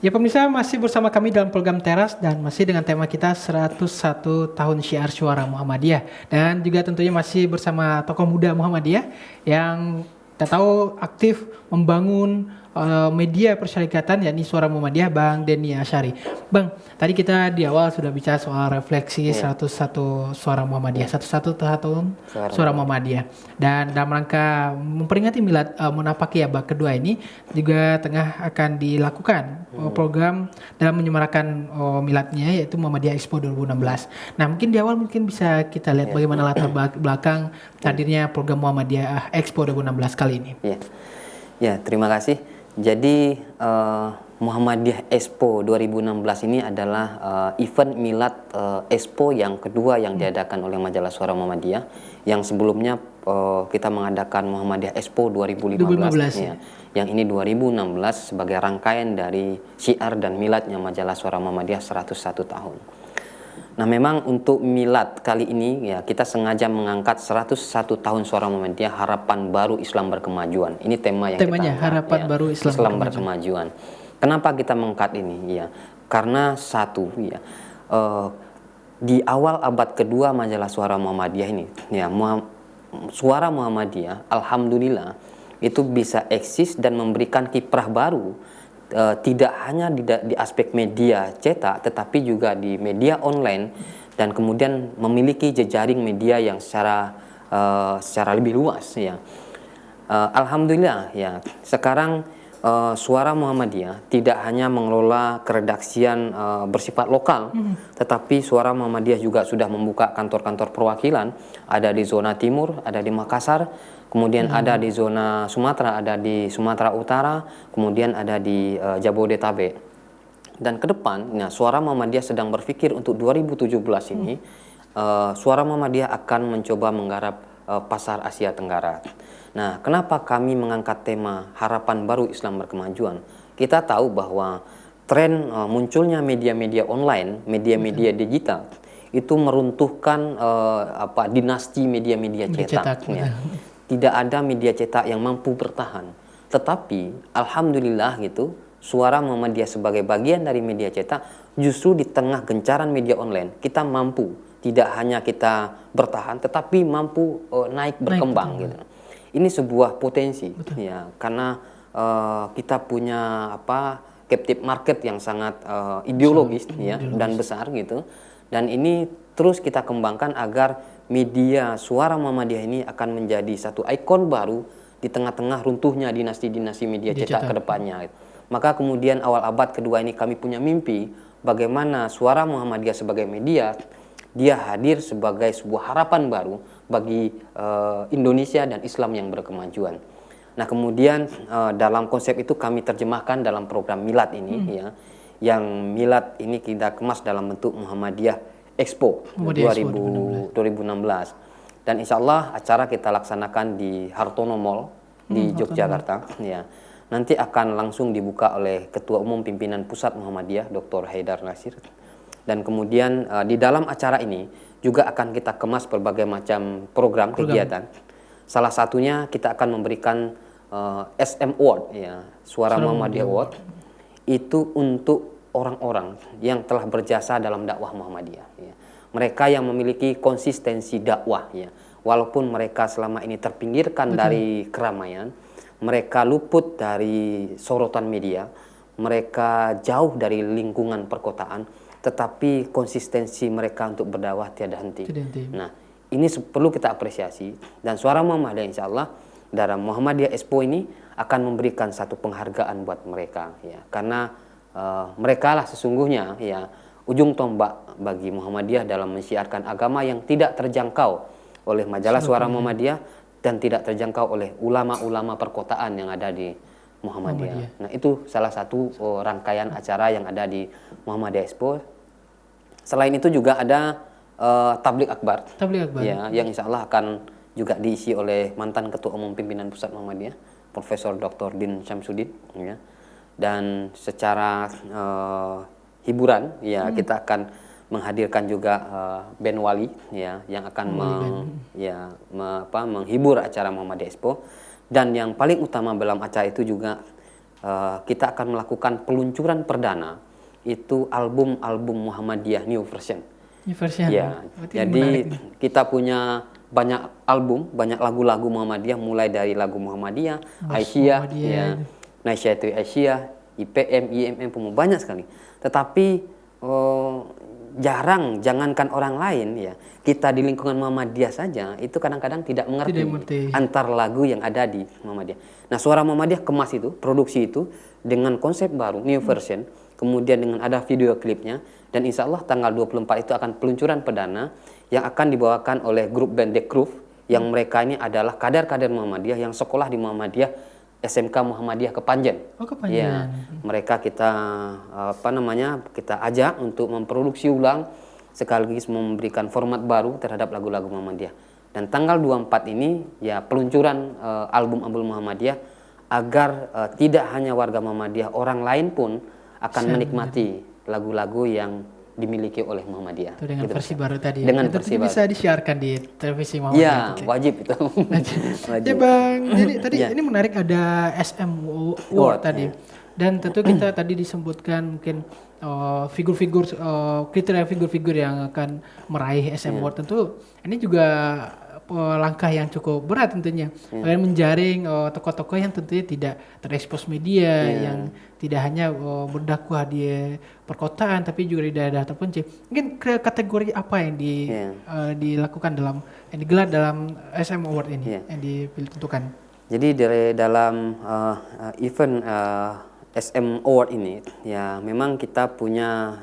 Ya pemirsa, masih bersama kami dalam program Teras dan masih dengan tema kita 101 tahun Syiar Suara Muhammadiyah. Dan juga tentunya masih bersama tokoh muda Muhammadiyah yang kita tahu aktif membangun media persyarikatan yakni Suara Muhammadiyah, Bang Denny Asyari. Bang, tadi kita di awal sudah bicara soal refleksi 101 Suara Muhammadiyah, 101 tahun Suara Muhammadiyah. Dan dalam rangka memperingati milad Munafak ya bab kedua ini juga tengah akan dilakukan program dalam menyemarakan miladnya yaitu Muhammadiyah Expo 2016. Nah, mungkin di awal mungkin bisa kita lihat bagaimana latar belakang hadirnya program Muhammadiyah Expo 2016 kali ini. Ya, terima kasih. Jadi Muhammadiyah Expo 2016 ini adalah event milad Expo yang kedua yang diadakan oleh Majalah Suara Muhammadiyah. Yang sebelumnya kita mengadakan Muhammadiyah Expo 2015 ya. Yang ini 2016 sebagai rangkaian dari syiar dan miladnya Majalah Suara Muhammadiyah 101 tahun. Nah, memang untuk milad kali ini ya kita sengaja mengangkat 101 tahun Suara Muhammadiyah, harapan baru Islam berkemajuan. Ini temanya kita angkat, harapan baru Islam berkemajuan. Kenapa kita mengangkat ini? Ya, karena satu ya di awal abad kedua Majalah Suara Muhammadiyah ini ya Suara Muhammadiyah alhamdulillah itu bisa eksis dan memberikan kiprah baru. Tidak hanya di aspek media cetak tetapi juga di media online dan kemudian memiliki jejaring media yang secara lebih luas ya. Alhamdulillah ya sekarang Suara Muhammadiyah tidak hanya mengelola keredaksian bersifat lokal tetapi Suara Muhammadiyah juga sudah membuka kantor-kantor perwakilan, ada di zona timur, ada di Makassar, kemudian ada di zona Sumatera, ada di Sumatera Utara, kemudian ada di Jabodetabek. Dan ke depan, nah, Suara Muhammadiyah sedang berpikir untuk 2017 ini, Suara Muhammadiyah akan mencoba menggarap pasar Asia Tenggara. Nah, kenapa kami mengangkat tema harapan baru Islam berkemajuan? Kita tahu bahwa tren munculnya media-media online, media-media digital, itu meruntuhkan dinasti media-media cetak. Ya. Tidak ada media cetak yang mampu bertahan. Tetapi alhamdulillah gitu, Suara Muhammadiyah sebagai bagian dari media cetak justru di tengah gencaran media online kita mampu tidak hanya kita bertahan tetapi mampu naik berkembang gitu. Ini sebuah potensi ya karena kita punya captive market yang sangat ideologis ya dan besar gitu. Dan ini terus kita kembangkan agar media Suara Muhammadiyah ini akan menjadi satu ikon baru di tengah-tengah runtuhnya dinasti-dinasti media cetak ke depannya. Maka kemudian awal abad kedua ini kami punya mimpi bagaimana Suara Muhammadiyah sebagai media dia hadir sebagai sebuah harapan baru bagi Indonesia dan Islam yang berkemajuan. Nah, kemudian dalam konsep itu kami terjemahkan dalam program milad ini ya. Yang milad ini kita kemas dalam bentuk Muhammadiyah Expo 2016. Dan insya Allah acara kita laksanakan di Hartono Mall di Yogyakarta ya. Nanti akan langsung dibuka oleh Ketua Umum Pimpinan Pusat Muhammadiyah Dr. Haidar Nasir. Dan kemudian di dalam acara ini juga akan kita kemas berbagai macam program kegiatan. Salah satunya kita akan memberikan SM Award ya, Suara Muhammadiyah Award. Itu untuk orang-orang yang telah berjasa dalam dakwah Muhammadiyah ya. Mereka yang memiliki konsistensi dakwah ya. Walaupun mereka selama ini terpinggirkan dari keramaian, mereka luput dari sorotan media, mereka jauh dari lingkungan perkotaan, tetapi konsistensi mereka untuk berdakwah tiada henti. Nah, ini perlu kita apresiasi dan Suara Muhammadiyah insya Allah dalam Muhammadiyah Expo ini akan memberikan satu penghargaan buat mereka ya, karena mereka lah sesungguhnya ya ujung tombak bagi Muhammadiyah dalam mensiarkan agama yang tidak terjangkau oleh Majalah Suara Muhammadiyah dan tidak terjangkau oleh ulama-ulama perkotaan yang ada di Muhammadiyah. Nah, itu salah satu rangkaian acara yang ada di Muhammadiyah Expo. Selain itu juga ada Tabligh Akbar. Ya, yang insya Allah akan juga diisi oleh mantan Ketua Umum Pimpinan Pusat Muhammadiyah, Profesor Dr. Din Syamsuddin. Ya. Dan secara hiburan, ya kita akan menghadirkan juga band wali, ya, yang akan menghibur acara Muhammadiyah Expo. Dan yang paling utama dalam acara itu juga kita akan melakukan peluncuran perdana itu album Muhammadiyah New Version. New version. Ya, Berarti jadi menarik nih. kita punya banyak album, banyak lagu-lagu Muhammadiyah, mulai dari lagu Muhammadiyah, Aisyah, Muhammadiyah ya, itu. Nasyaitu Aisyah, IPM, IMM, banyak sekali. Tetapi jarang, jangankan orang lain ya, kita di lingkungan Muhammadiyah saja itu kadang-kadang tidak mengerti, Tidak mengerti. antar lagu yang ada di Muhammadiyah. Nah, Suara Muhammadiyah kemas itu, produksi itu dengan konsep baru, new version, kemudian dengan ada video klipnya, dan insya Allah tanggal 24 itu akan peluncuran perdana yang akan dibawakan oleh grup band The Groove, yang mereka ini adalah kader-kader Muhammadiyah yang sekolah di Muhammadiyah SMK Muhammadiyah Kepanjen. Oh, Kepanjen. Ya, mereka kita kita ajak untuk memproduksi ulang sekaligus memberikan format baru terhadap lagu-lagu Muhammadiyah. Dan tanggal 24 ini ya peluncuran album-album Muhammadiyah agar tidak hanya warga Muhammadiyah, orang lain pun akan menikmati lagu-lagu yang dimiliki oleh Muhammadiyah. Itu dengan gitu, versi baru tadi. Dengan Dan versi tentunya baru. bisa disiarkan di televisi Muhammadiyah. Ya, Oke. wajib itu. Ya Bang, jadi tadi Ya. ini menarik ada SM Award, Award tadi. ya. Dan tentu kita tadi disebutkan mungkin figur-figur kriteria figur-figur yang akan meraih SM Award. Tentu ini juga langkah yang cukup berat tentunya. Kalian menjaring tokoh-tokoh yang tentunya tidak terekspos media, yang tidak hanya berdakwah di perkotaan tapi juga di daerah terpencil. Mungkin kategori apa yang dilakukan yang digelar dalam SM Award ini yang ditentukan? Jadi dari dalam event SM Award ini ya memang kita punya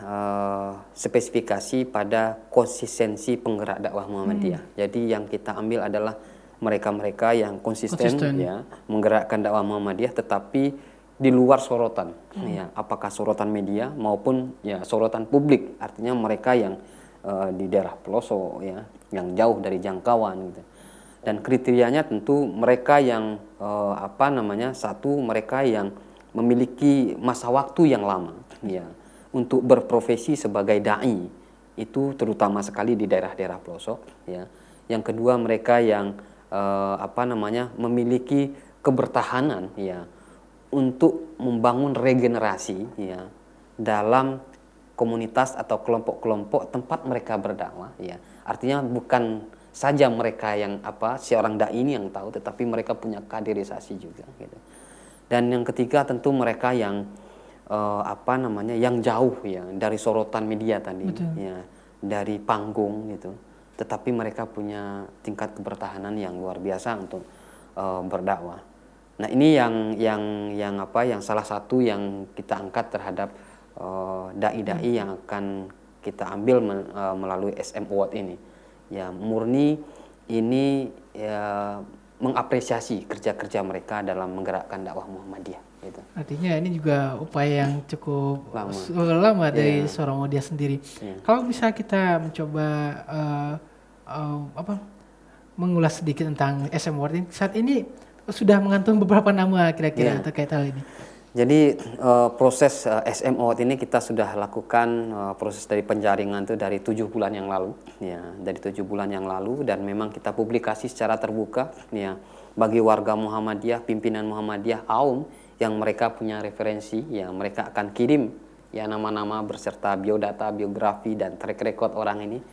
spesifikasi pada konsistensi penggerak dakwah Muhammadiyah. Jadi yang kita ambil adalah mereka-mereka yang konsisten ya menggerakkan dakwah Muhammadiyah tetapi di luar sorotan ya, apakah sorotan media maupun ya sorotan publik, artinya mereka yang di daerah pelosok ya, yang jauh dari jangkauan gitu. Dan kriterianya tentu mereka yang satu mereka yang memiliki masa waktu yang lama ya untuk berprofesi sebagai dai, itu terutama sekali di daerah-daerah pelosok ya. Yang kedua mereka yang memiliki kebertahanan ya untuk membangun regenerasi ya dalam komunitas atau kelompok-kelompok tempat mereka berdakwah ya. Artinya bukan saja mereka yang seorang dai ini yang tahu, tetapi mereka punya kaderisasi juga gitu. Dan yang ketiga tentu mereka yang yang jauh ya dari sorotan media tadi. Betul. Ya, dari panggung gitu. Tetapi mereka punya tingkat kebertahanan yang luar biasa untuk berdakwah. Nah, ini yang salah satu yang kita angkat terhadap dai-dai yang akan kita ambil melalui SM Award ini. Ya, murni ini ya mengapresiasi kerja-kerja mereka dalam menggerakkan dakwah Muhammadiyah gitu. Artinya ini juga upaya yang cukup lama dari Suara Muhammadiyah sendiri. Kalau bisa kita mencoba mengulas sedikit tentang SM Award ini, saat ini sudah mengantung beberapa nama kira-kira terkait hal ini. Jadi proses SM Award ini kita sudah lakukan proses dari penjaringan itu dari 7 bulan yang lalu ya, dari 7 bulan yang lalu, dan memang kita publikasi secara terbuka ya bagi warga Muhammadiyah, pimpinan Muhammadiyah AUM yang mereka punya referensi ya, mereka akan kirim ya nama-nama berserta biodata, biografi dan track record orang ini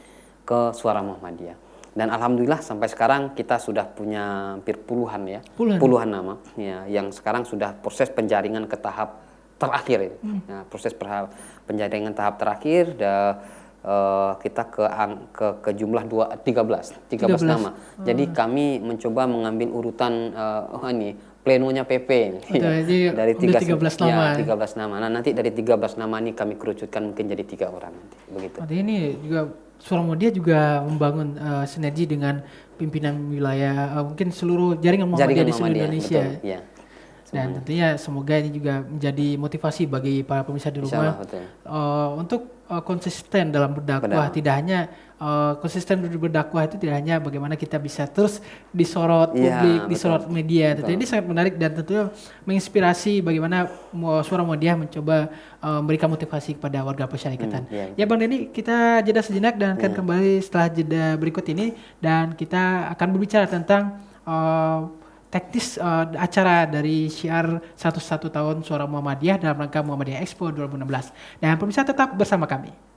ke Suara Muhammadiyah. Dan alhamdulillah sampai sekarang kita sudah punya hampir puluhan puluhan nama ya, yang sekarang sudah proses penjaringan ke tahap terakhir. Ya, proses penjaringan tahap terakhir kita ke jumlah 13 nama. Jadi kami mencoba mengambil urutan plenonya PP dari 13 nama. 13 nama. Nah, nanti dari 13 nama ini kami kerucutkan mungkin jadi 3 orang nanti begitu. Artinya ini juga Suara Muhammadiyah juga membangun sinergi dengan pimpinan wilayah mungkin seluruh jaringan Muhammadiyah di seluruh Indonesia. Betul, ya. Dan tentunya semoga ini juga menjadi motivasi bagi para pemirsa di rumah untuk konsisten dalam berdakwah. Tidak hanya konsisten berdakwah itu tidak hanya bagaimana kita bisa terus disorot publik, disorot media. Tentunya ini sangat menarik dan tentunya menginspirasi bagaimana Suara Muhammadiyah mencoba memberikan motivasi kepada warga persyarikatan. Ya Bang Denny, kita jeda sejenak dan akan kembali setelah jeda berikut ini, dan kita akan berbicara tentang teknis acara dari syiar 101 tahun Suara Muhammadiyah dalam rangka Muhammadiyah Expo 2016. Dan pemirsa tetap bersama kami.